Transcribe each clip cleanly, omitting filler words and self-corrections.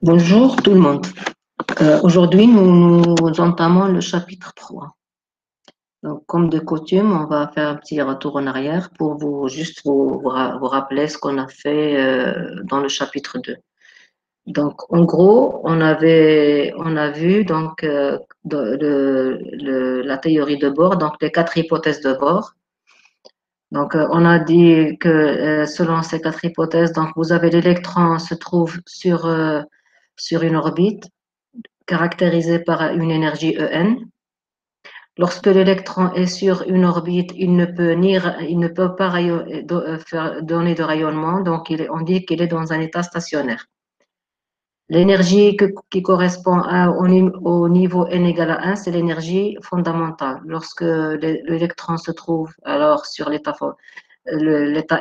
Bonjour tout le monde. Aujourd'hui, nous entamons le chapitre 3. Donc, comme de coutume, on va faire un petit retour en arrière pour vous rappeler ce qu'on a fait dans le chapitre 2. Donc, en gros, on a vu donc la théorie de Bohr, donc les 4 hypothèses de Bohr. Donc, on a dit que selon ces 4 hypothèses, donc vous avez l'électron se trouve sur une orbite caractérisée par une énergie En. Lorsque l'électron est sur une orbite, il ne peut pas donner de rayonnement, donc on dit qu'il est dans un état stationnaire. L'énergie qui correspond au niveau n égale à 1, c'est l'énergie fondamentale. Lorsque l'électron se trouve alors sur l'état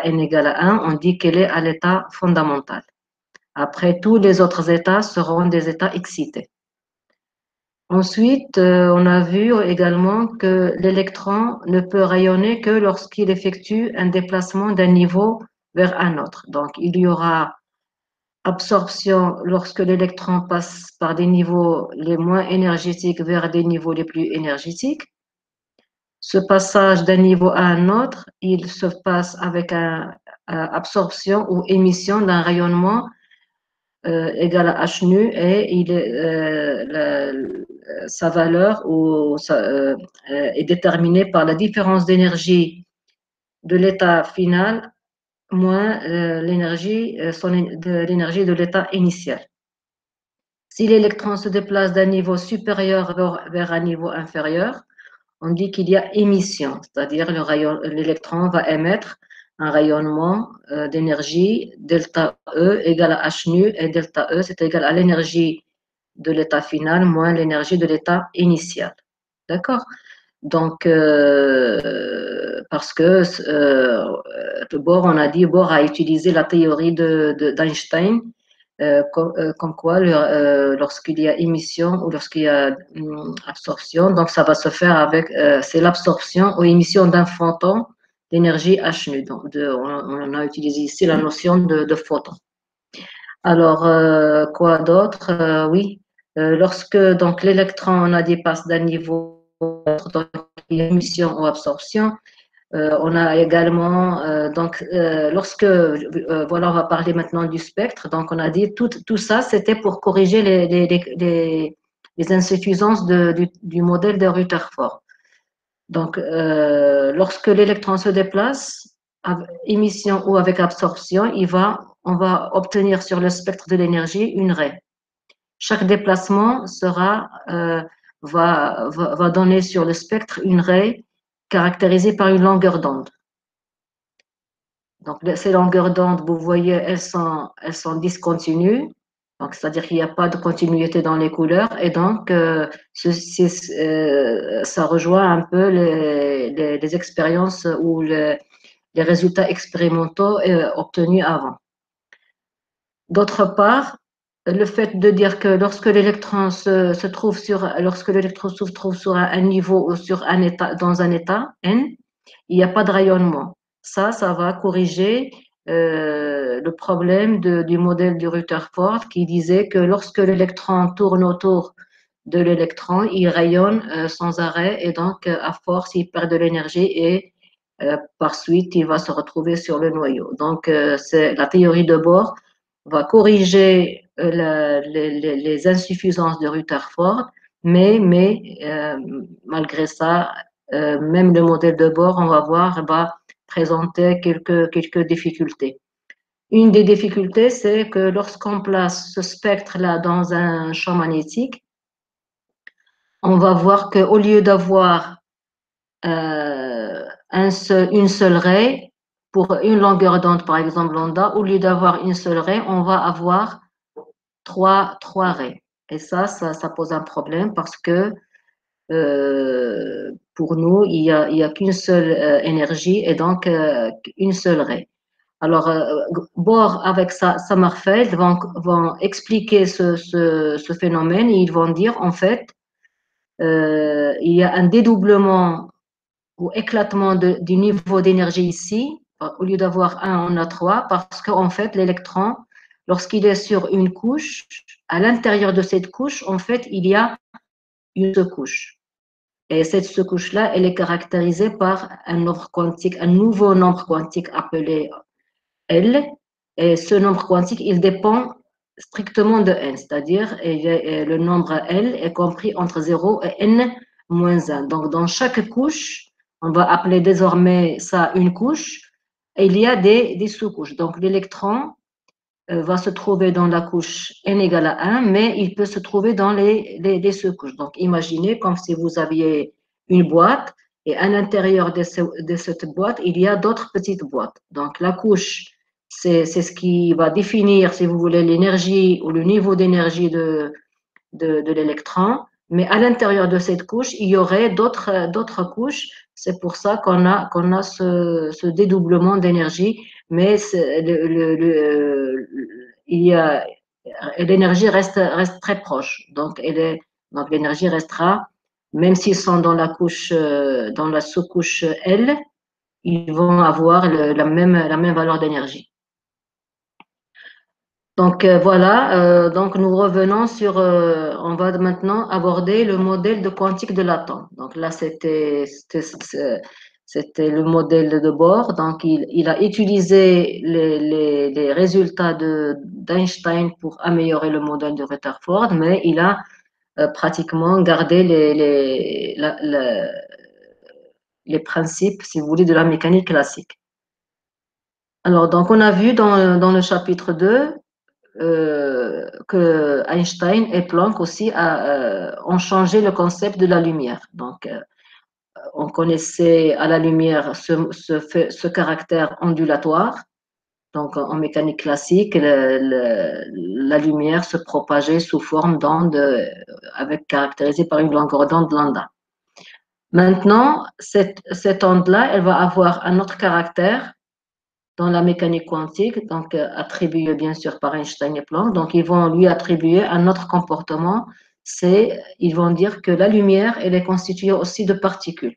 n égale à 1, on dit qu'elle est à l'état fondamental. Après, tous les autres états seront des états excités. Ensuite, on a vu également que l'électron ne peut rayonner que lorsqu'il effectue un déplacement d'un niveau vers un autre. Donc, il y aura absorption lorsque l'électron passe par des niveaux les moins énergétiques vers des niveaux les plus énergétiques. Ce passage d'un niveau à un autre, il se passe avec absorption ou émission d'un rayonnement égal à h nu et sa valeur est déterminée par la différence d'énergie de l'état final moins l'énergie de l'état initial. Si l'électron se déplace d'un niveau supérieur vers un niveau inférieur, on dit qu'il y a émission, c'est-à-dire l'électron va émettre un rayonnement d'énergie delta E égale à h nu, et delta E c'est égal à l'énergie de l'état final moins l'énergie de l'état initial. D'accord? Donc, parce que Bohr a utilisé la théorie d'Einstein, comme quoi lorsqu'il y a émission ou lorsqu'il y a absorption, donc ça va se faire avec, c'est l'absorption ou émission d'un photon d'énergie h nu. Donc, on a utilisé ici la notion de photon. Alors, quoi d'autre? Oui, lorsque donc l'électron, on a dit, passe d'un niveau à l'autre, donc émission ou absorption. On a également, lorsque, voilà, on va parler maintenant du spectre. Donc, on a dit tout ça, c'était pour corriger les insuffisances du modèle de Rutherford. Donc, lorsque l'électron se déplace, avec émission ou avec absorption, on va obtenir sur le spectre de l'énergie une raie. Chaque déplacement va donner sur le spectre une raie caractérisée par une longueur d'onde. Donc, ces longueurs d'onde, vous voyez, elles sont discontinues. Donc, c'est-à-dire qu'il n'y a pas de continuité dans les couleurs. Et donc, ça rejoint un peu les expériences ou les résultats expérimentaux obtenus avant. D'autre part, le fait de dire que lorsque l'électron se trouve sur un niveau ou dans un état N, il n'y a pas de rayonnement. Ça va corriger le problème du modèle de Rutherford qui disait que lorsque l'électron tourne autour de l'électron, il rayonne sans arrêt et donc à force, il perd de l'énergie et par suite, il va se retrouver sur le noyau. Donc, c'est la théorie de Bohr va corriger les insuffisances de Rutherford, mais malgré ça, même le modèle de Bohr, on va voir, va présenter quelques difficultés. Une des difficultés, c'est que lorsqu'on place ce spectre-là dans un champ magnétique, on va voir qu'au lieu d'avoir une seule raie, pour une longueur d'onde, par exemple lambda, au lieu d'avoir une seule raie, on va avoir trois raies. Et ça pose un problème parce que pour nous, il y a qu'une seule énergie et donc une seule raie. Alors, Bohr avec Sommerfeld vont expliquer ce phénomène et ils vont dire, en fait, il y a un dédoublement ou éclatement du niveau d'énergie ici. Au lieu d'avoir un, on a trois, parce qu'en fait, l'électron, lorsqu'il est sur une couche, à l'intérieur de cette couche, en fait, il y a une sous-couche. Et cette sous-couche-là, elle est caractérisée par un nombre quantique, un nouveau nombre quantique appelé L. Et ce nombre quantique, il dépend strictement de n, c'est-à-dire le nombre L est compris entre 0 et n-1. Donc, dans chaque couche, on va appeler désormais ça une couche, et il y a des sous-couches. Donc, l'électron va se trouver dans la couche n égale à 1, mais il peut se trouver dans les sous-couches. Donc, imaginez comme si vous aviez une boîte, et à l'intérieur de cette boîte, il y a d'autres petites boîtes. Donc, la couche, c'est ce qui va définir, si vous voulez, l'énergie ou le niveau d'énergie de l'électron. Mais à l'intérieur de cette couche, il y aurait d'autres couches. C'est pour ça qu'on a ce dédoublement d'énergie. Mais l'énergie reste très proche. Donc, l'énergie restera, même s'ils sont dans dans la sous-couche L, ils vont avoir la même valeur d'énergie. Donc voilà, donc nous revenons sur, on va maintenant aborder le modèle de quantique de l'atome. Donc là, c'était le modèle de Bohr. Donc il a utilisé les résultats d'Einstein pour améliorer le modèle de Rutherford, mais il a pratiquement gardé les principes, si vous voulez, de la mécanique classique. Alors, donc on a vu dans le chapitre 2 que Einstein et Planck aussi ont changé le concept de la lumière. Donc, on connaissait à la lumière ce caractère ondulatoire. Donc, en mécanique classique, la lumière se propageait sous forme d'onde, caractérisée par une longueur d'onde lambda. Maintenant, cette onde-là, elle va avoir un autre caractère dans la mécanique quantique, donc attribué bien sûr par Einstein et Planck. Donc, ils vont lui attribuer un autre comportement. Ils vont dire que la lumière, elle est constituée aussi de particules.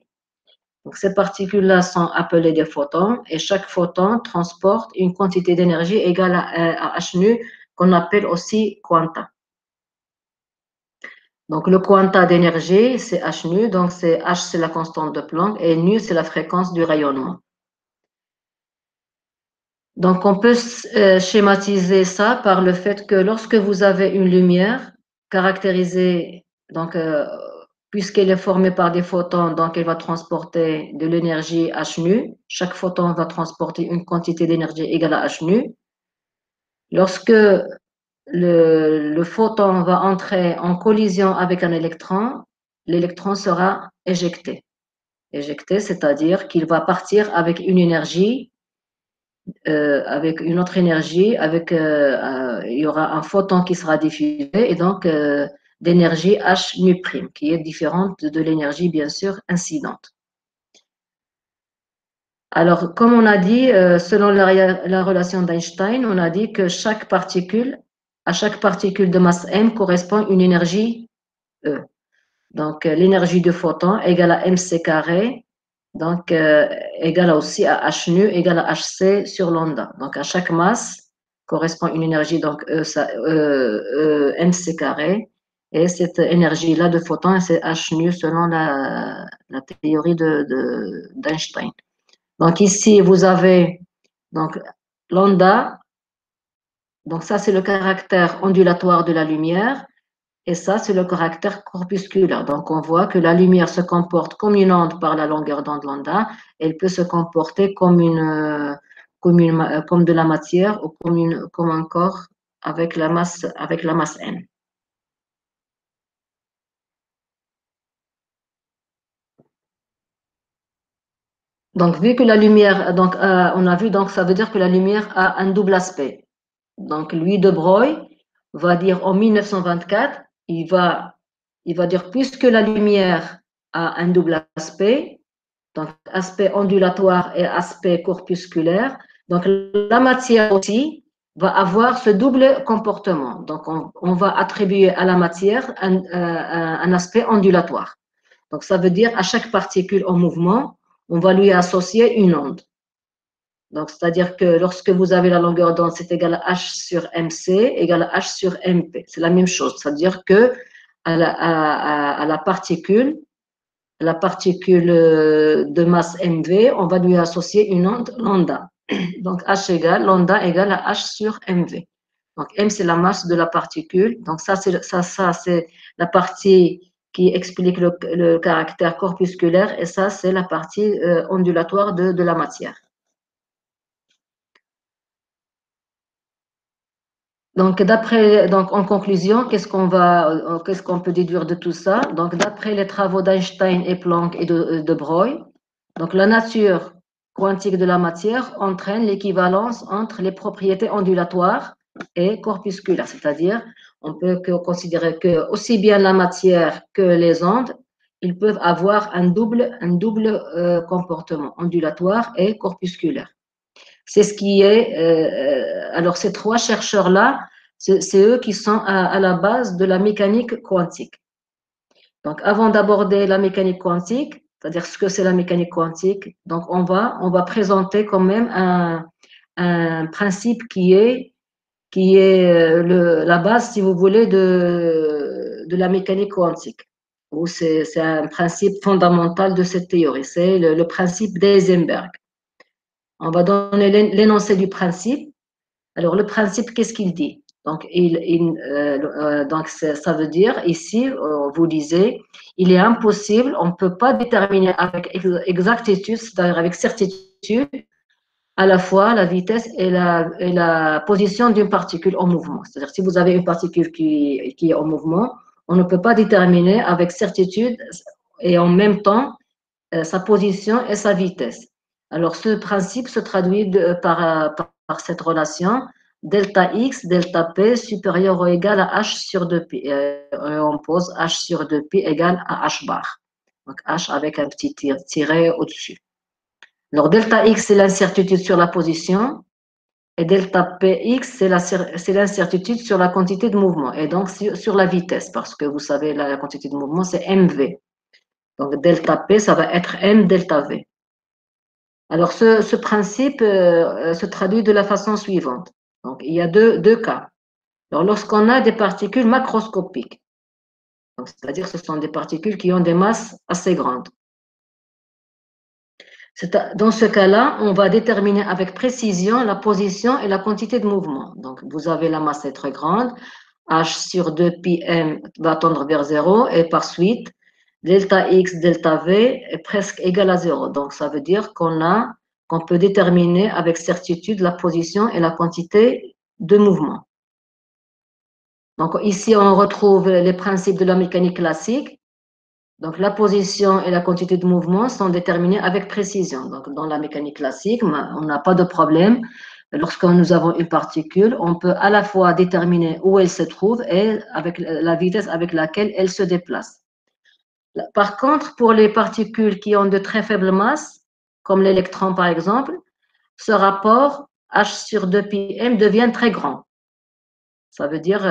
Donc, ces particules-là sont appelées des photons, et chaque photon transporte une quantité d'énergie égale à h nu, qu'on appelle aussi quanta. Donc, le quanta d'énergie, c'est h nu, donc h, c'est la constante de Planck, et nu, c'est la fréquence du rayonnement. Donc, on peut schématiser ça par le fait que lorsque vous avez une lumière caractérisée, donc, puisqu'elle est formée par des photons, donc elle va transporter de l'énergie h nu. Chaque photon va transporter une quantité d'énergie égale à h nu. Lorsque le photon va entrer en collision avec un électron, l'électron sera éjecté. Éjecté, c'est-à-dire qu'il va partir avec une énergie avec une autre énergie, il y aura un photon qui sera diffusé, et donc d'énergie h nu prime, qui est différente de l'énergie, bien sûr, incidente. Alors, comme on a dit, selon la relation d'Einstein, on a dit que à chaque particule de masse m correspond une énergie E. Donc, l'énergie du photon égale à mc carré, donc égale aussi à h nu égale à hc sur lambda. Donc, à chaque masse correspond une énergie, donc mc carré, et cette énergie-là de photon, c'est h nu selon la théorie d'Einstein. Donc, ici, vous avez donc lambda, donc ça, c'est le caractère ondulatoire de la lumière. Et ça, c'est le caractère corpusculaire. Donc, on voit que la lumière se comporte comme une onde par la longueur d'onde lambda. Elle peut se comporter comme de la matière, ou comme un corps avec la masse n. Donc, vu que la lumière, donc, on a vu, donc ça veut dire que la lumière a un double aspect. Donc, Louis de Broglie va dire en 1924, il va dire, puisque la lumière a un double aspect, donc aspect ondulatoire et aspect corpusculaire, donc la matière aussi va avoir ce double comportement. Donc, on va attribuer à la matière un aspect ondulatoire. Donc, ça veut dire à chaque particule en mouvement, on va lui associer une onde. Donc, c'est-à-dire que lorsque vous avez la longueur d'onde, c'est égal à H sur MC égal à H sur MP. C'est la même chose. C'est-à-dire que à la particule de masse MV, on va lui associer une onde lambda. Donc, H égale lambda égale à H sur MV. Donc, M, c'est la masse de la particule. Donc, ça, c'est la partie qui explique le caractère corpusculaire et ça, c'est la partie ondulatoire de la matière. Donc, en conclusion, qu'est-ce qu'on peut déduire de tout ça? Donc, d'après les travaux d'Einstein et Planck et de Broglie, donc la nature quantique de la matière entraîne l'équivalence entre les propriétés ondulatoires et corpusculaires, c'est-à-dire on peut considérer que aussi bien la matière que les ondes, ils peuvent avoir un double comportement ondulatoire et corpusculaire. C'est ce qui est. Alors, ces trois chercheurs-là, c'est eux qui sont à la base de la mécanique quantique. Donc, avant d'aborder la mécanique quantique, c'est-à-dire ce que c'est la mécanique quantique, donc on va présenter quand même un principe qui est la base, si vous voulez, de la mécanique quantique. C'est un principe fondamental de cette théorie, c'est le principe d'Heisenberg. On va donner l'énoncé du principe. Alors, le principe, qu'est-ce qu'il dit? Donc, donc ça veut dire, ici, vous lisez, il est impossible, on ne peut pas déterminer avec exactitude, c'est-à-dire avec certitude, à la fois la vitesse et la position d'une particule en mouvement. C'est-à-dire, si vous avez une particule qui est en mouvement, on ne peut pas déterminer avec certitude et en même temps sa position et sa vitesse. Alors, ce principe se traduit par cette relation delta x, delta p supérieur ou égal à h sur 2pi. On pose h sur 2pi égale à h bar. Donc, h avec un petit tiret au-dessus. Alors, delta x, c'est l'incertitude sur la position. Et delta px, c'est l'incertitude sur la quantité de mouvement. Et donc, sur la vitesse, parce que vous savez, la quantité de mouvement, c'est mv. Donc, delta P, ça va être M delta V. Alors, ce principe se traduit de la façon suivante. Donc, il y a deux cas. Alors, lorsqu'on a des particules macroscopiques, c'est-à-dire ce sont des particules qui ont des masses assez grandes. Dans ce cas-là, on va déterminer avec précision la position et la quantité de mouvement. Donc, vous avez la masse est très grande, H sur 2 pi m va tendre vers 0 et par suite, delta x, delta v est presque égal à 0. Donc, ça veut dire qu'on peut déterminer avec certitude la position et la quantité de mouvement. Donc, ici, on retrouve les principes de la mécanique classique. Donc, la position et la quantité de mouvement sont déterminées avec précision. Donc, dans la mécanique classique, on n'a pas de problème. Lorsque nous avons une particule, on peut à la fois déterminer où elle se trouve et avec la vitesse avec laquelle elle se déplace. Par contre, pour les particules qui ont de très faibles masses, comme l'électron par exemple, ce rapport H sur 2πm devient très grand. Ça veut dire,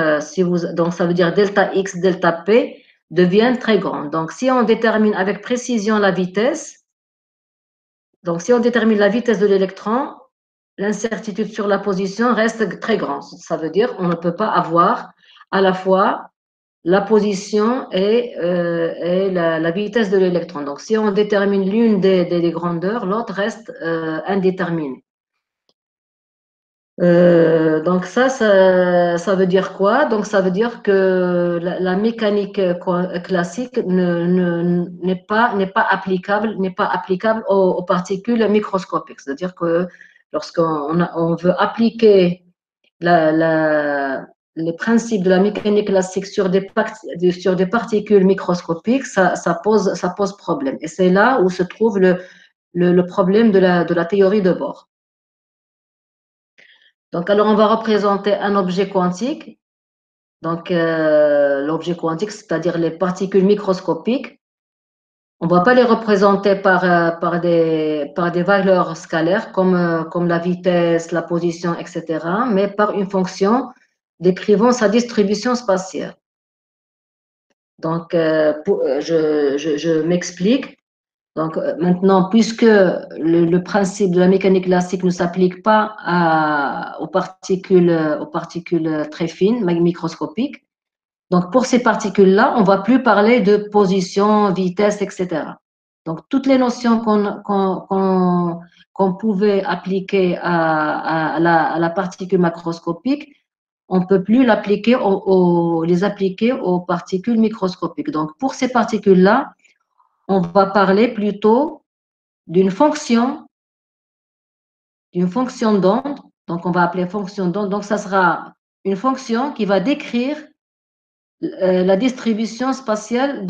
donc ça veut dire delta X, delta P devient très grand. Donc, si on détermine avec précision la vitesse, donc si on détermine la vitesse de l'électron, l'incertitude sur la position reste très grande. Ça veut dire qu'on ne peut pas avoir à la fois la position et la vitesse de l'électron. Donc, si on détermine l'une des grandeurs, l'autre reste indéterminée. Donc ça veut dire quoi? Donc ça veut dire que la mécanique classique n'est pas applicable aux particules microscopiques. C'est-à-dire que lorsqu'on veut appliquer les principes de la mécanique classique sur des particules microscopiques, ça pose problème. Et c'est là où se trouve le problème de la théorie de Bohr. Donc, alors, on va représenter un objet quantique. Donc, l'objet quantique, c'est-à-dire les particules microscopiques. On ne va pas les représenter par des valeurs scalaires comme la vitesse, la position, etc., mais par une fonction décrivant sa distribution spatiale. Donc, je m'explique. Donc maintenant, puisque le principe de la mécanique classique ne s'applique pas aux particules très fines, microscopiques, donc pour ces particules-là, on ne va plus parler de position, vitesse, etc. Donc toutes les notions qu'on pouvait appliquer à la particule macroscopique, on ne peut plus les appliquer aux particules microscopiques. Donc pour ces particules-là, on va parler plutôt d'une fonction d'onde. Donc, on va appeler fonction d'onde. Donc, ça sera une fonction qui va décrire la distribution spatiale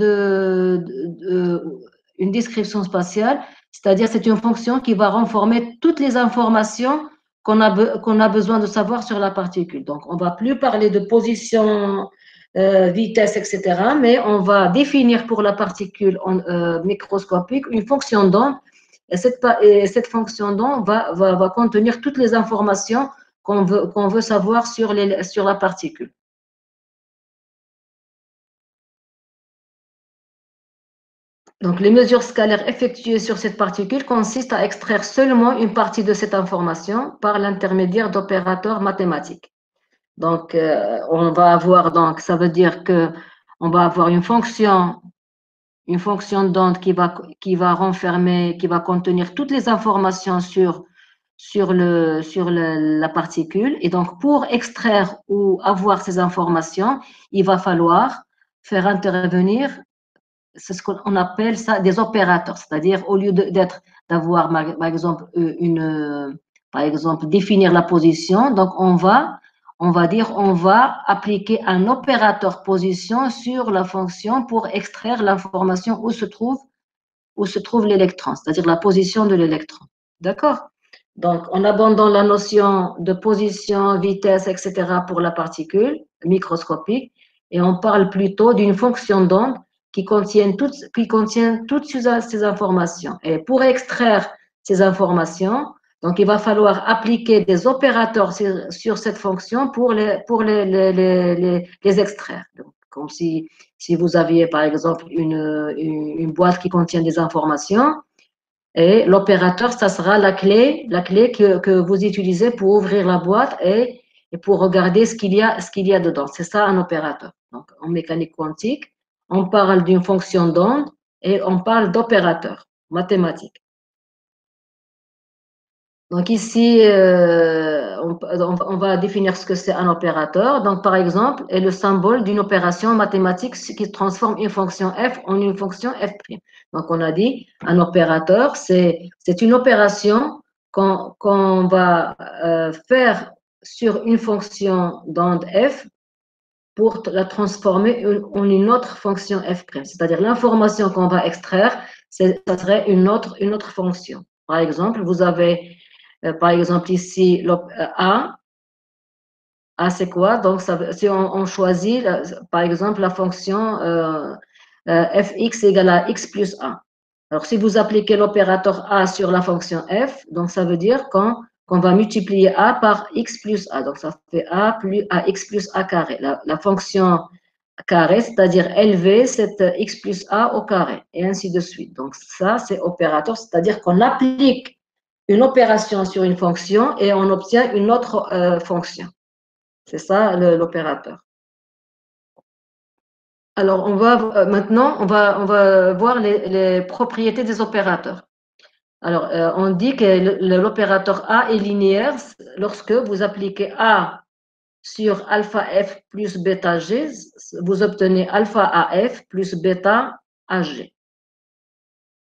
une description spatiale, c'est-à-dire c'est une fonction qui va renformer toutes les informations qu'on a besoin de savoir sur la particule. Donc, on ne va plus parler de position, vitesse, etc., mais on va définir pour la particule microscopique une fonction d'onde et cette fonction d'onde va contenir toutes les informations qu'on veut savoir sur la particule. Donc, les mesures scalaires effectuées sur cette particule consistent à extraire seulement une partie de cette information par l'intermédiaire d'opérateurs mathématiques. Donc, on va avoir, donc, ça veut dire que on va avoir une fonction d'onde qui va renfermer, qui va contenir toutes les informations sur la particule. Et donc, pour extraire ou avoir ces informations, il va falloir faire intervenir, c'est ce qu'on appelle ça des opérateurs, c'est-à-dire au lieu d'avoir par exemple par exemple définir la position, donc on va appliquer un opérateur position sur la fonction pour extraire l'information où se trouve l'électron, c'est-à-dire la position de l'électron. D'accord? Donc, on abandonne la notion de position, vitesse, etc. pour la particule microscopique et on parle plutôt d'une fonction d'onde qui contient toutes ces informations. Et pour extraire ces informations, donc il va falloir appliquer des opérateurs sur cette fonction pour les extraire. Donc, comme si vous aviez par exemple une boîte qui contient des informations, et l'opérateur, ça sera la clé que vous utilisez pour ouvrir la boîte et pour regarder ce qu'il y a dedans. C'est ça un opérateur. Donc, en mécanique quantique, on parle d'une fonction d'onde et on parle d'opérateur mathématique. Donc ici, on va définir ce que c'est un opérateur. Donc par exemple, est le symbole d'une opération mathématique qui transforme une fonction f en une fonction f'. Donc on a dit un opérateur, c'est une opération qu'on va faire sur une fonction d'onde f pour la transformer en une autre fonction f'. C'est-à-dire l'information qu'on va extraire, ça serait une autre fonction. Par exemple, vous avez par exemple, ici, A, c'est quoi? Donc, si on choisit, par exemple, la fonction fx égale à x plus a. Alors, si vous appliquez l'opérateur a sur la fonction f, donc ça veut dire qu'on va multiplier a par x plus a. Donc, ça fait a plus a x plus a carré. La fonction carré, c'est-à-dire élever cette x plus a au carré, et ainsi de suite. Donc, ça, c'est opérateur, c'est-à-dire qu'on applique une opération sur une fonction et on obtient une autre fonction. C'est ça l'opérateur. Alors, maintenant, on va voir les propriétés des opérateurs. Alors, on dit que l'opérateur A est linéaire lorsque vous appliquez A sur alpha F plus bêta G, vous obtenez alpha AF plus bêta AG.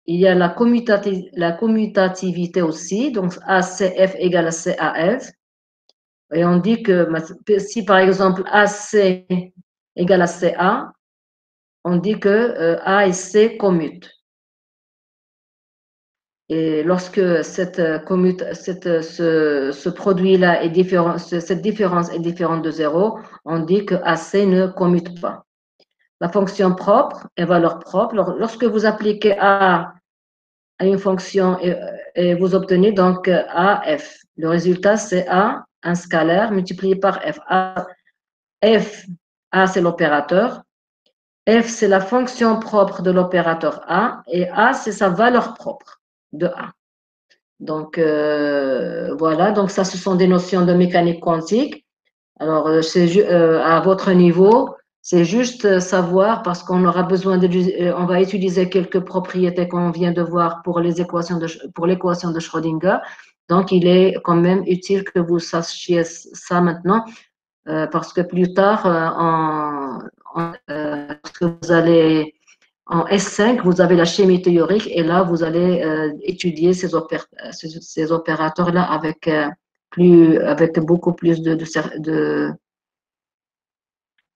Il y a la commutativité aussi, donc ACF égale à CAF. Et on dit que si par exemple AC égale à CA, on dit que A et C commutent. Et lorsque ce produit-là est différent, cette différence est différente de 0, on dit que AC ne commute pas. La fonction propre et valeur propre, lorsque vous appliquez A à une fonction et vous obtenez donc AF. Le résultat, c'est A, un scalaire multiplié par F. F, A, c'est l'opérateur. F, c'est la fonction propre de l'opérateur A, et A, c'est sa valeur propre de A. Donc, voilà, donc ça, ce sont des notions de mécanique quantique. Alors, à votre niveau, c'est juste savoir, parce qu'on aura besoin on va utiliser quelques propriétés qu'on vient de voir pour pour l'équation de Schrödinger. Donc, il est quand même utile que vous sachiez ça maintenant, parce que plus tard, parce que vous allez en S5, vous avez la chimie théorique et là, vous allez étudier ces opérateurs-là avec beaucoup plus de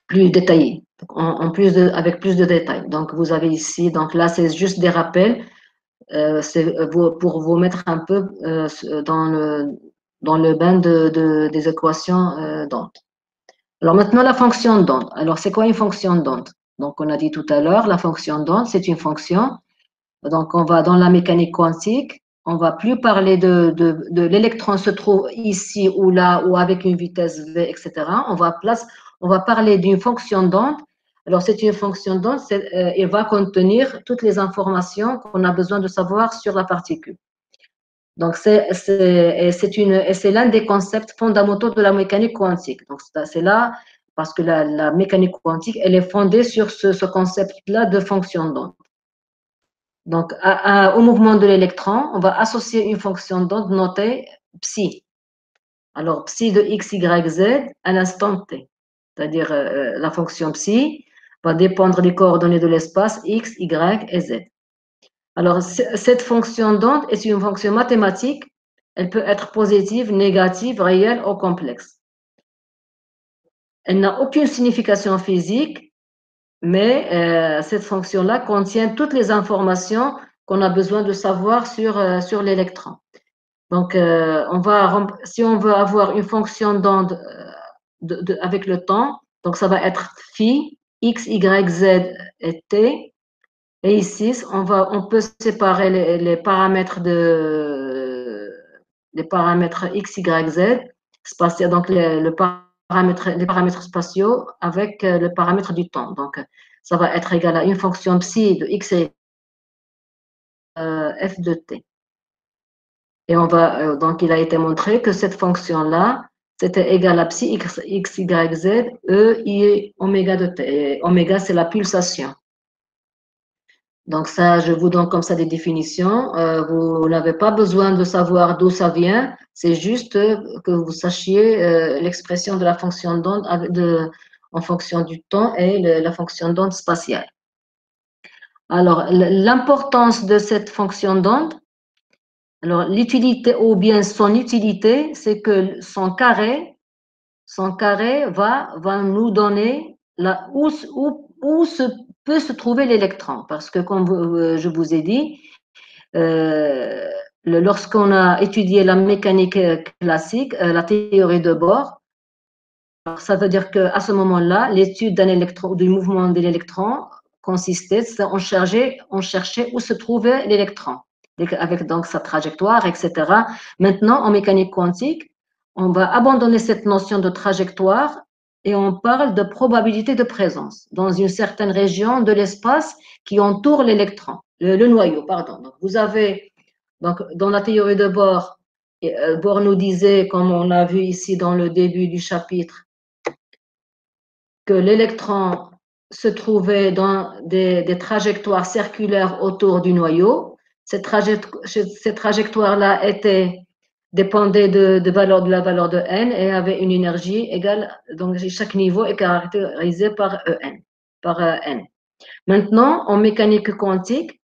plus détaillé, avec plus de détails. Donc, vous avez ici, donc là, c'est juste des rappels, pour vous mettre un peu dans le bain des équations d'onde. Alors maintenant, la fonction d'onde. Alors, c'est quoi une fonction d'onde? Donc, on a dit tout à l'heure, la fonction d'onde, c'est une fonction. Donc, on va dans la mécanique quantique, on va plus parler de l'électron se trouve ici ou là ou avec une vitesse v, etc. On va parler d'une fonction d'onde. Alors, c'est une fonction d'onde, elle va contenir toutes les informations qu'on a besoin de savoir sur la particule. Donc, c'est l'un des concepts fondamentaux de la mécanique quantique. Donc, c'est là, parce que la mécanique quantique, elle est fondée sur ce concept-là de fonction d'onde. Donc, au mouvement de l'électron, on va associer une fonction d'onde notée psi. Alors, psi de x, y, z à l'instant t. C'est-à-dire, la fonction psi va dépendre des coordonnées de l'espace x, y et z. Alors, cette fonction d'onde est une fonction mathématique. Elle peut être positive, négative, réelle ou complexe. Elle n'a aucune signification physique, mais cette fonction-là contient toutes les informations qu'on a besoin de savoir sur l'électron. Donc, si on veut avoir une fonction d'onde avec le temps, donc ça va être phi, x, y, z et t. Et ici, on peut séparer les paramètres x, y, z, spatial, donc les paramètres spatiaux avec le paramètre du temps. Donc, ça va être égal à une fonction psi de x et f de t. Et donc, il a été montré que cette fonction-là, c'était égal à psi x, y, z, e, i, oméga de t. Et oméga, c'est la pulsation. Donc ça, je vous donne comme ça des définitions. Vous n'avez pas besoin de savoir d'où ça vient. C'est juste que vous sachiez l'expression de la fonction d'onde en fonction du temps et la fonction d'onde spatiale. Alors, l'importance de cette fonction d'onde, alors l'utilité ou bien son utilité, c'est que son carré va nous donner où peut se trouver l'électron. Parce que, comme je vous ai dit, lorsqu'on a étudié la mécanique classique, la théorie de Bohr, ça veut dire qu'à ce moment-là, l'étude du mouvement de l'électron consistait, on cherchait où se trouvait l'électron, avec donc sa trajectoire, etc. Maintenant, en mécanique quantique, on va abandonner cette notion de trajectoire et on parle de probabilité de présence dans une certaine région de l'espace qui entoure l'électron, le noyau, pardon. Donc, vous avez, donc, dans la théorie de Bohr, Bohr nous disait, comme on l'a vu ici dans le début du chapitre, que l'électron se trouvait dans des trajectoires circulaires autour du noyau. Ces trajectoires-là dépendaient de la valeur de n et avaient une énergie égale, donc chaque niveau est caractérisé par n. Maintenant, en mécanique quantique,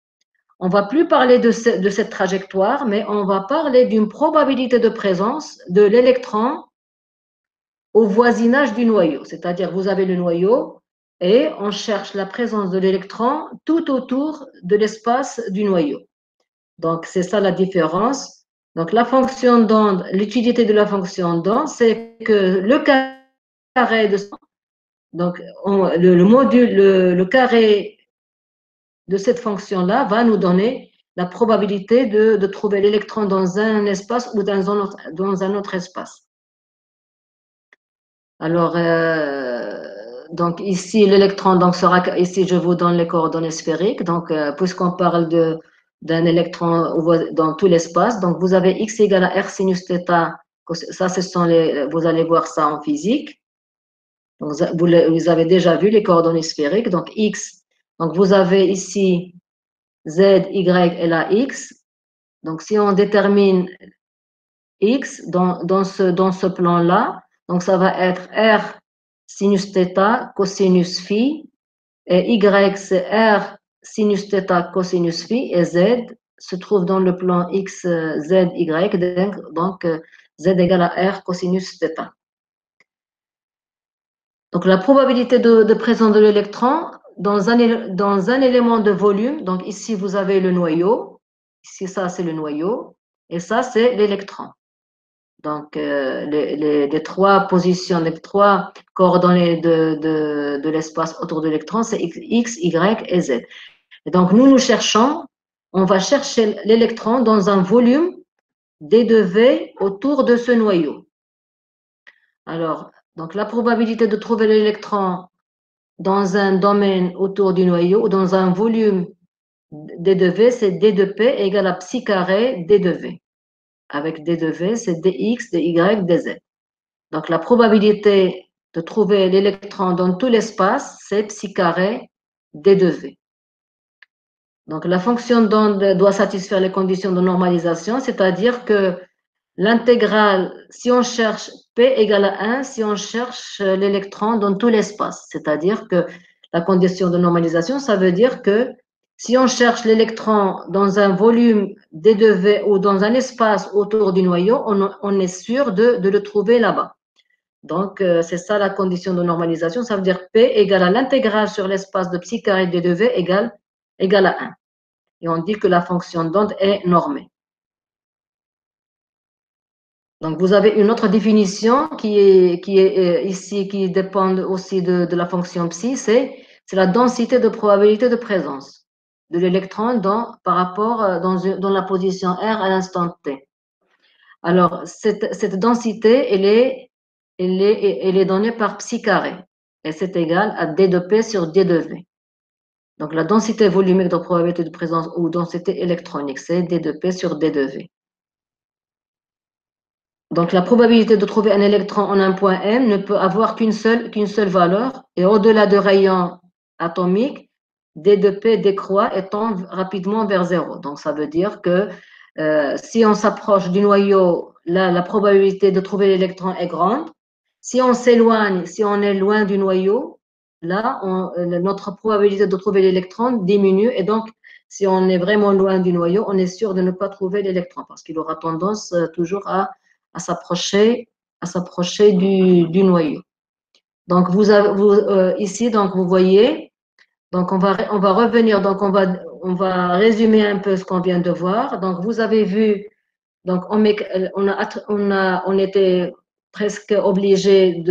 on ne va plus parler de cette trajectoire, mais on va parler d'une probabilité de présence de l'électron au voisinage du noyau. C'est-à-dire, vous avez le noyau et on cherche la présence de l'électron tout autour de l'espace du noyau. Donc, c'est ça la différence. Donc, la fonction d'onde, l'utilité de la fonction d'onde, c'est que le carré de donc le carré de cette fonction-là va nous donner la probabilité de trouver l'électron dans un espace ou dans un autre espace. Alors, donc ici, l'électron donc sera, ici je vous donne les coordonnées sphériques. Donc, puisqu'on parle d'un électron dans tout l'espace, donc vous avez x égale à r sinus θ. Ça, vous allez voir ça en physique. Donc, vous avez déjà vu les coordonnées sphériques. Donc, x, donc vous avez ici z, y et la x. Donc, si on détermine x dans ce plan-là, donc ça va être r sinus θ cosinus phi, et y c'est r sinus θ cosinus phi, et z se trouve dans le plan x, z, y, donc z égale à r cosinus θ. Donc la probabilité de présence de l'électron dans un élément de volume, donc ici vous avez le noyau, ici ça c'est le noyau, et ça c'est l'électron. Donc, les trois positions, les trois coordonnées de l'espace autour de l'électron, c'est x, y et z. Et donc, nous cherchons, on va chercher l'électron dans un volume d de v autour de ce noyau. Alors, donc la probabilité de trouver l'électron dans un domaine autour du noyau ou dans un volume d de v, c'est d de p égale à psi carré d de v. Avec d de v, c'est dx, dy, dz. Donc, la probabilité de trouver l'électron dans tout l'espace, c'est psi carré d de v. Donc, la fonction d'onde doit satisfaire les conditions de normalisation, c'est-à-dire que l'intégrale, si on cherche p égale à 1, si on cherche l'électron dans tout l'espace, c'est-à-dire que la condition de normalisation, ça veut dire que si on cherche l'électron dans un volume d de v ou dans un espace autour du noyau, on est sûr de le trouver là-bas. Donc, c'est ça la condition de normalisation. Ça veut dire P égale à l'intégrale sur l'espace de psi carré d de v égale à 1. Et on dit que la fonction d'onde est normée. Donc, vous avez une autre définition qui est ici, qui dépend aussi de la fonction psi, c'est la densité de probabilité de présence de l'électron par rapport dans la position R à l'instant T. Alors, cette densité, elle est donnée par psi carré, et c'est égal à d de p sur d de v. Donc, la densité volumique de probabilité de présence ou densité électronique, c'est d de p sur d de v. Donc, la probabilité de trouver un électron en un point M ne peut avoir qu'une seule valeur, et au-delà de rayon atomique, d de p décroît et tend rapidement vers 0. Donc, ça veut dire que si on s'approche du noyau, là, la probabilité de trouver l'électron est grande. Si on s'éloigne, si on est loin du noyau, là, notre probabilité de trouver l'électron diminue. Et donc, si on est vraiment loin du noyau, on est sûr de ne pas trouver l'électron parce qu'il aura tendance toujours à s'approcher du noyau. Donc, ici, donc, vous voyez, donc on va revenir, donc on va résumer un peu ce qu'on vient de voir. Donc, vous avez vu, donc on était presque obligé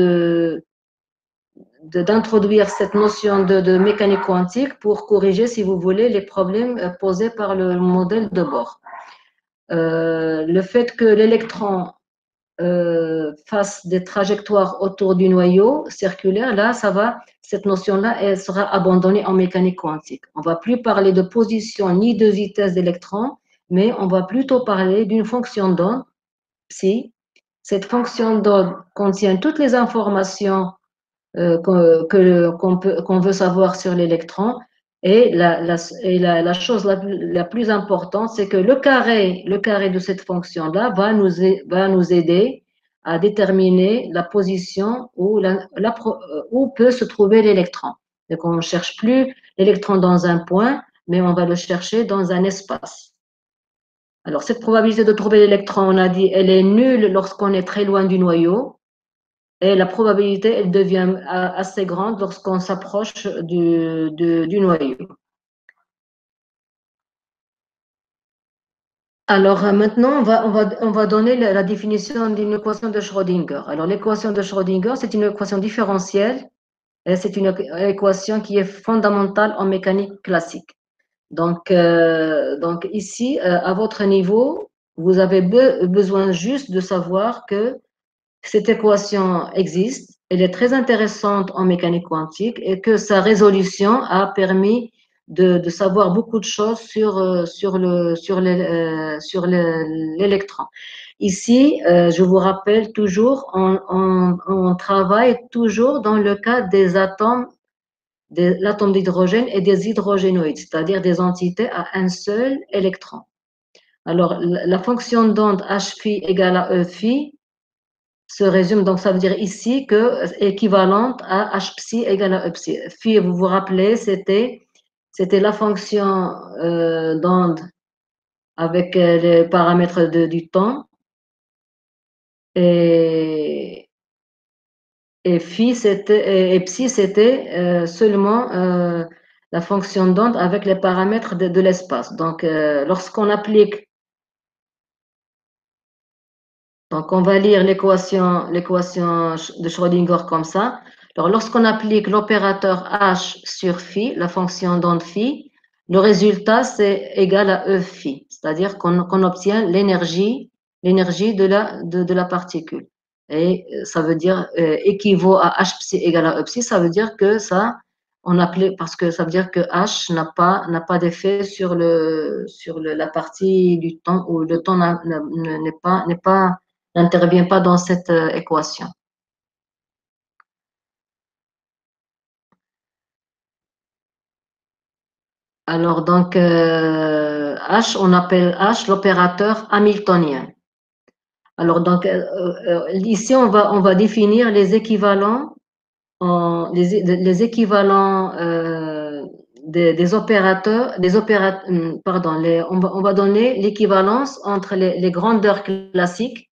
d'introduire cette notion de mécanique quantique pour corriger, si vous voulez, les problèmes posés par le modèle de Bohr. Le fait que l'électron fasse des trajectoires autour du noyau circulaire, là, cette notion-là, elle sera abandonnée en mécanique quantique. On ne va plus parler de position ni de vitesse d'électron, mais on va plutôt parler d'une fonction d'onde, psi. Cette fonction d'onde contient toutes les informations qu'on veut savoir sur l'électron. Et la chose la plus importante, c'est que le carré de cette fonction-là va nous aider à déterminer la position où peut se trouver l'électron. Donc, on ne cherche plus l'électron dans un point, mais on va le chercher dans un espace. Alors, cette probabilité de trouver l'électron, on a dit, elle est nulle lorsqu'on est très loin du noyau. Et la probabilité, elle devient assez grande lorsqu'on s'approche du noyau. Alors maintenant, on va donner la définition d'une équation de Schrödinger. Alors l'équation de Schrödinger, c'est une équation différentielle et c'est une équation qui est fondamentale en mécanique classique. Donc ici, à votre niveau, vous avez besoin juste de savoir que cette équation existe elle est très intéressante en mécanique quantique et que sa résolution a permis de savoir beaucoup de choses sur l'électron. Ici, je vous rappelle toujours, on travaille toujours dans le cas des atomes, de l'atome d'hydrogène et des hydrogénoïdes, c'est-à-dire des entités à un seul électron. Alors, la fonction d'onde Hφ égale à Eφ se résume, donc ça veut dire ici que équivalente à Hψ égale à Epsi. Phi, vous vous rappelez, c'était la fonction d'onde avec les paramètres du temps et, et phi c'était et psi c'était seulement la fonction d'onde avec les paramètres de l'espace. Donc lorsqu'on applique, donc on va lire l'équation de Schrödinger comme ça. Alors lorsqu'on applique l'opérateur h sur phi, la fonction d'onde phi, le résultat c'est égal à e phi, c'est-à-dire qu'on obtient l'énergie de la particule. Et ça veut dire équivaut à h psi égale à e psi, ça veut dire que ça on appelait parce que ça veut dire que h n'a pas d'effet sur la partie du temps où le temps n'est pas n'intervient pas dans cette équation. Alors, donc, H, on appelle H l'opérateur hamiltonien. Alors, donc, ici, on va définir les équivalents, les équivalents des opérateurs, pardon, on va donner l'équivalence entre les grandeurs classiques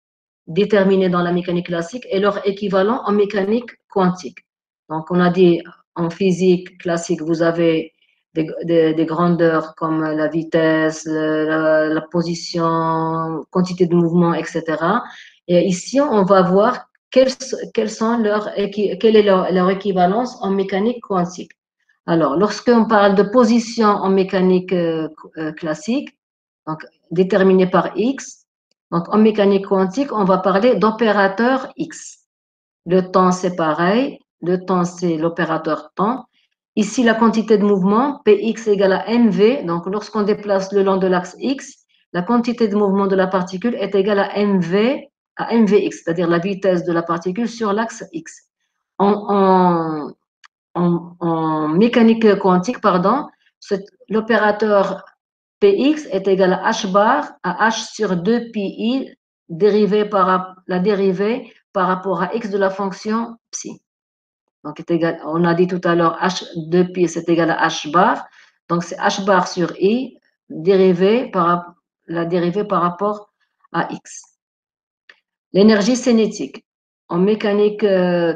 déterminés dans la mécanique classique et leur équivalent en mécanique quantique. Donc, on a dit en physique classique, vous avez des grandeurs comme la vitesse, la position, quantité de mouvement, etc. Et ici, on va voir quelle est leur équivalence en mécanique quantique. Alors, lorsqu'on parle de position en mécanique classique, donc déterminée par X, donc en mécanique quantique, on va parler d'opérateur X. Le temps, c'est pareil. Le temps, c'est l'opérateur temps. Ici, la quantité de mouvement, Px égale à mv. Donc, lorsqu'on déplace le long de l'axe X, la quantité de mouvement de la particule est égale à mvx, c'est-à-dire la vitesse de la particule sur l'axe X. En mécanique quantique, pardon, l'opérateur Px est égal à h bar à h sur 2 pi la dérivée par rapport à x de la fonction psi. Donc, on a dit tout à l'heure h 2 pi c'est égal à h bar. Donc, c'est h bar sur i la dérivée par rapport à x. L'énergie cinétique. En mécanique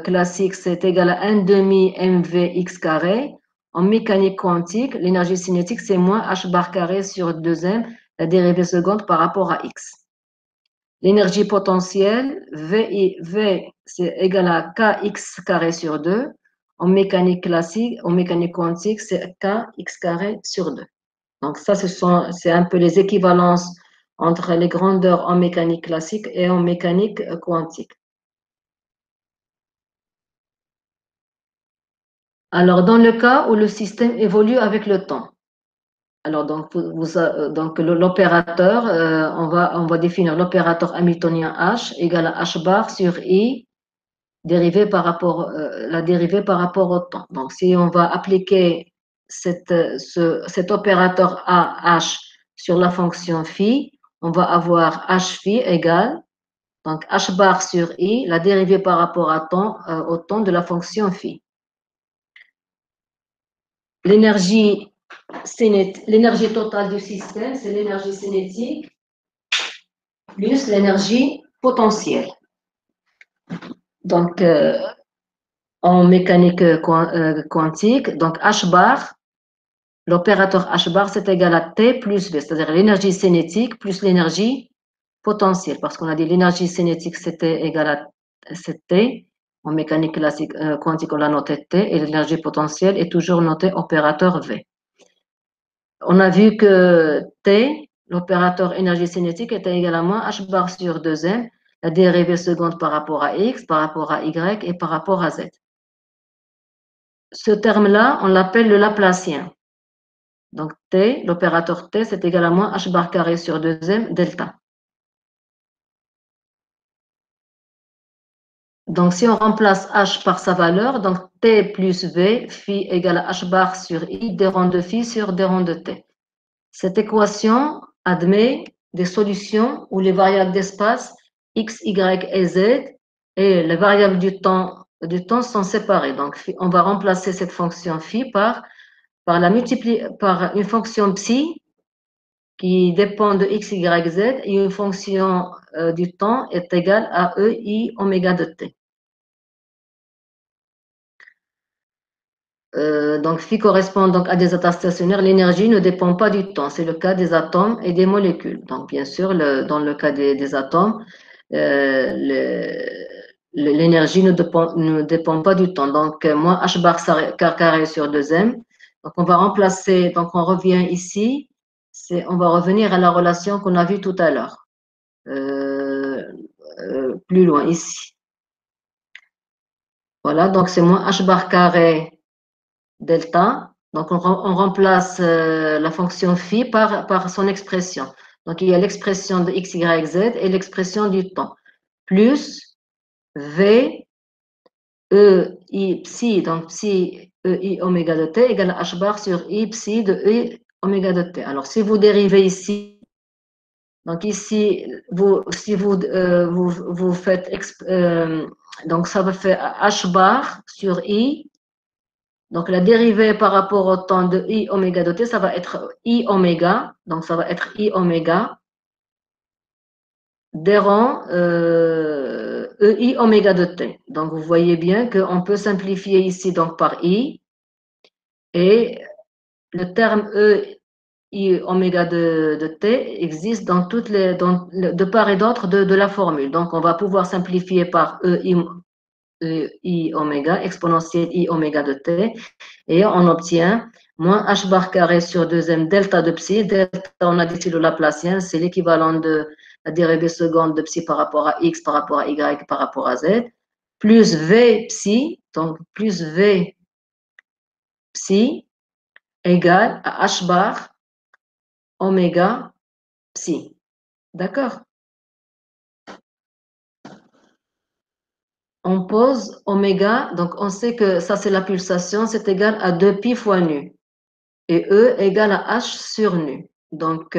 classique, c'est égal à 1 demi mvx carré. En mécanique quantique, l'énergie cinétique, c'est moins h bar carré sur 2m, la dérivée seconde par rapport à x. L'énergie potentielle, V, c'est égal à kx carré sur 2. En mécanique classique, en mécanique quantique, c'est kx carré sur 2. Donc ça, c'est un peu les équivalences entre les grandeurs en mécanique classique et en mécanique quantique. Alors, dans le cas où le système évolue avec le temps, alors donc, donc l'opérateur, on va définir l'opérateur hamiltonien H égale à H bar sur I la dérivée par rapport au temps. Donc, si on va appliquer cet opérateur AH sur la fonction phi, on va avoir H phi égale donc H bar sur I, la dérivée par rapport au temps de la fonction phi. L'énergie totale du système, c'est l'énergie cinétique plus l'énergie potentielle. Donc, en mécanique quantique, donc H bar, l'opérateur H bar, c'est égal à T plus V, c'est-à-dire l'énergie cinétique plus l'énergie potentielle, parce qu'on a dit l'énergie cinétique, c'était égal à T. En mécanique classique quantique, on l'a noté T, et l'énergie potentielle est toujours notée opérateur V. On a vu que T, l'opérateur énergie cinétique, était égal à moins H bar sur 2m, la dérivée seconde par rapport à x, par rapport à y et par rapport à z. Ce terme-là, on l'appelle le Laplacien. Donc t, l'opérateur t, c'est égal à moins h bar carré sur 2m delta. Donc si on remplace h par sa valeur, donc t plus v, phi égale à h bar sur i, d rond de phi sur d rond de t. Cette équation admet des solutions où les variables d'espace x, y et z et les variables du temps sont séparées. Donc on va remplacer cette fonction phi par une fonction psi qui dépend de x, y, z et une fonction du temps est égale à e i oméga de t. Donc phi correspond donc à des états stationnaires. L'énergie ne dépend pas du temps. C'est le cas des atomes et des molécules. Donc bien sûr, dans le cas des atomes, l'énergie ne dépend pas du temps. Donc moins h bar carré sur 2m. Donc on va remplacer, donc on revient ici, on va revenir à la relation qu'on a vue tout à l'heure. Plus loin ici. Voilà, donc c'est moins h bar carré delta. Donc on remplace la fonction phi par son expression. Donc il y a l'expression de x, y, z et l'expression du temps. Plus v e i psi, donc psi e i oméga de t égale h bar sur i psi de e oméga de t. Alors si vous dérivez ici, donc ici, si vous faites, donc ça va faire h bar sur i. Donc la dérivée par rapport au temps de i oméga de t, ça va être i oméga. Donc ça va être i oméga des rangs ei oméga de t. Donc vous voyez bien qu'on peut simplifier ici donc par i et le terme ei oméga de t existe dans de part et d'autre de la formule. Donc on va pouvoir simplifier par i oméga, exponentielle i oméga de t, et on obtient moins h bar carré sur 2m delta de psi. Delta, on a dit c'est le Laplacien, c'est l'équivalent de la dérivée seconde de psi par rapport à x, par rapport à y, par rapport à z, plus v psi, donc plus v psi égale à h bar oméga psi. D'accord? On pose oméga, donc on sait que ça c'est la pulsation, c'est égal à 2pi fois nu. Et E égale à H sur nu. Donc,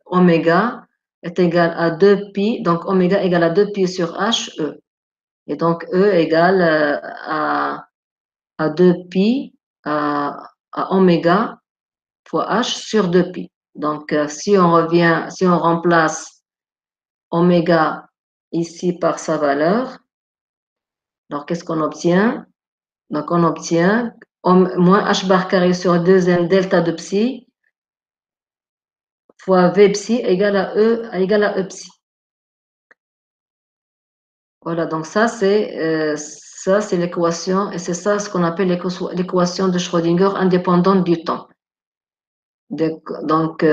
oméga est égal à 2pi, donc oméga égale à 2pi sur H, E. Et donc, E égale à 2pi à oméga fois H sur 2pi. Donc, si on remplace oméga ici par sa valeur, alors qu'est-ce qu'on obtient? Donc, on obtient moins H bar carré sur 2m delta de psi fois V psi égale à E psi. Voilà, donc ça c'est l'équation, et c'est ça ce qu'on appelle l'équation de Schrödinger indépendante du temps. Donc,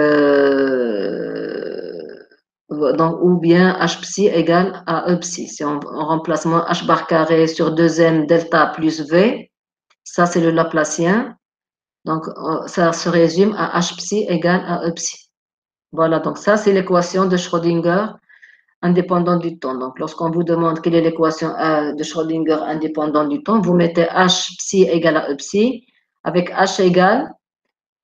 ou bien H psi égale à E psi. Si on remplace moins H bar carré sur 2m delta plus V, ça c'est le Laplacien. Donc, ça se résume à H psi égale à E psi. Voilà, donc ça c'est l'équation de Schrödinger indépendant du temps. Donc, lorsqu'on vous demande quelle est l'équation de Schrödinger indépendant du temps, vous mettez H psi égale à E psi, avec H égale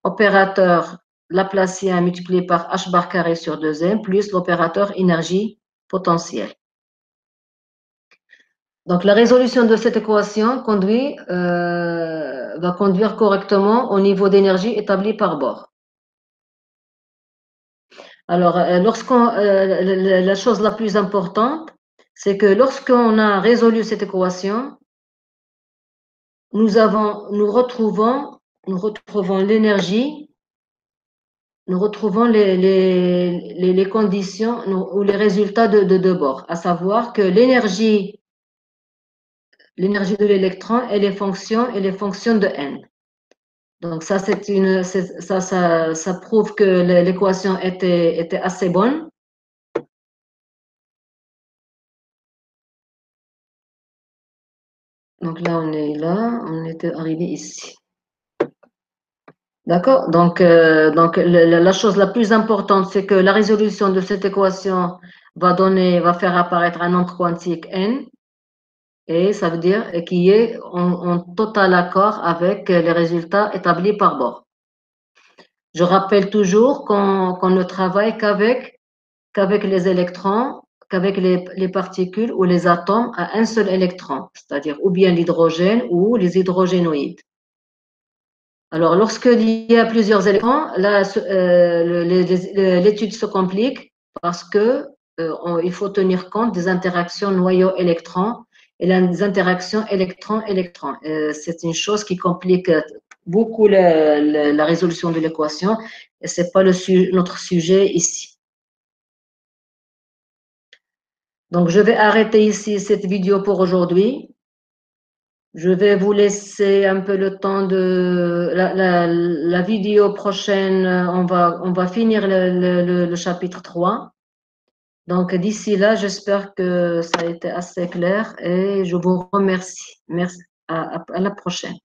opérateur Laplacien multiplié par H bar carré sur 2m plus l'opérateur énergie potentielle. Donc, la résolution de cette équation va conduire correctement au niveau d'énergie établi par Bohr. Alors, la chose la plus importante, c'est que lorsqu'on a résolu cette équation, nous retrouvons l'énergie, nous retrouvons les conditions ou les résultats de Bohr, à savoir que l'énergie de l'électron, elle est fonction de n. Donc ça, ça prouve que l'équation était assez bonne. Donc là, on était arrivé ici. D'accord? Donc, la chose la plus importante, c'est que la résolution de cette équation va faire apparaître un nombre quantique n, et ça veut dire qu'il est en total accord avec les résultats établis par Bohr. Je rappelle toujours qu'on ne travaille qu'avec les électrons, qu'avec les particules ou les atomes à un seul électron, c'est-à-dire ou bien l'hydrogène ou les hydrogénoïdes. Alors, lorsqu'il y a plusieurs électrons, là, l'étude se complique parce que il faut tenir compte des interactions noyau-électron et les interactions électron-électron. C'est une chose qui complique beaucoup la résolution de l'équation, et ce n'est pas notre sujet ici. Donc, je vais arrêter ici cette vidéo pour aujourd'hui. Je vais vous laisser un peu le temps de la vidéo prochaine. On va finir le chapitre 3. Donc, d'ici là, j'espère que ça a été assez clair et je vous remercie. Merci. À la prochaine.